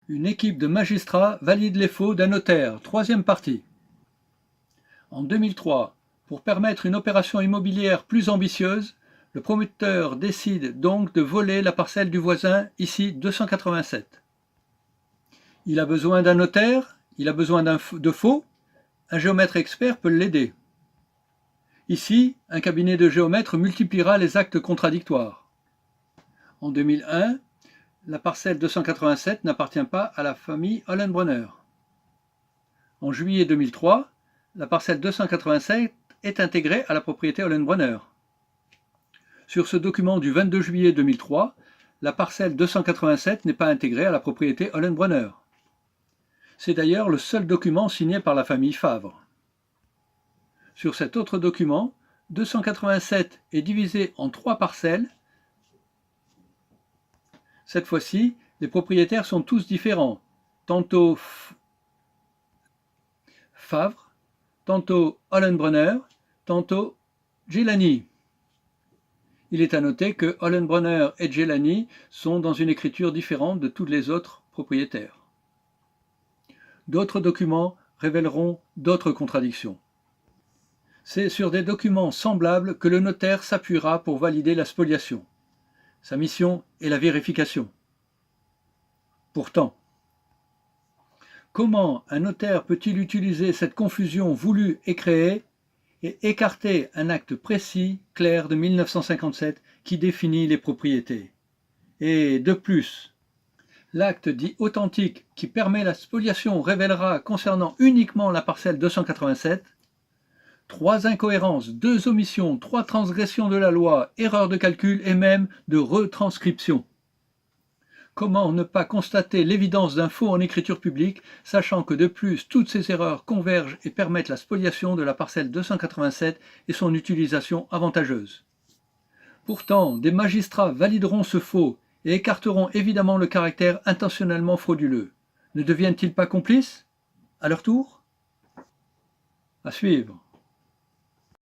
Une équipe de magistrats valide les faux d'un notaire. Troisième partie. En 2003, pour permettre une opération immobilière plus ambitieuse, le promoteur décide donc de voler la parcelle du voisin, ici 287. Il a besoin d'un notaire, il a besoin de faux, un géomètre expert peut l'aider. Ici, un cabinet de géomètres multipliera les actes contradictoires. En 2001, la parcelle 287 n'appartient pas à la famille Hollenbrenner. En juillet 2003, la parcelle 287 est intégrée à la propriété Hollenbrenner. Sur ce document du 22 juillet 2003, la parcelle 287 n'est pas intégrée à la propriété Hollenbrenner. C'est d'ailleurs le seul document signé par la famille Favre. Sur cet autre document, 287 est divisé en 3 parcelles. Cette fois-ci, les propriétaires sont tous différents, tantôt Favre, tantôt Hollenbrenner, tantôt Gilani. Il est à noter que Hollenbrenner et Gilani sont dans une écriture différente de tous les autres propriétaires. D'autres documents révéleront d'autres contradictions. C'est sur des documents semblables que le notaire s'appuiera pour valider la spoliation. Sa mission est la vérification. Pourtant, comment un notaire peut-il utiliser cette confusion voulue et créée et écarter un acte précis, clair de 1957 qui définit les propriétés? Et de plus, l'acte dit authentique qui permet la spoliation révélera concernant uniquement la parcelle 287 3 incohérences, 2 omissions, 3 transgressions de la loi, erreurs de calcul et même de retranscription. Comment ne pas constater l'évidence d'un faux en écriture publique, sachant que de plus, toutes ces erreurs convergent et permettent la spoliation de la parcelle 287 et son utilisation avantageuse. Pourtant, des magistrats valideront ce faux et écarteront évidemment le caractère intentionnellement frauduleux. Ne deviennent-ils pas complices, à leur tour? À suivre.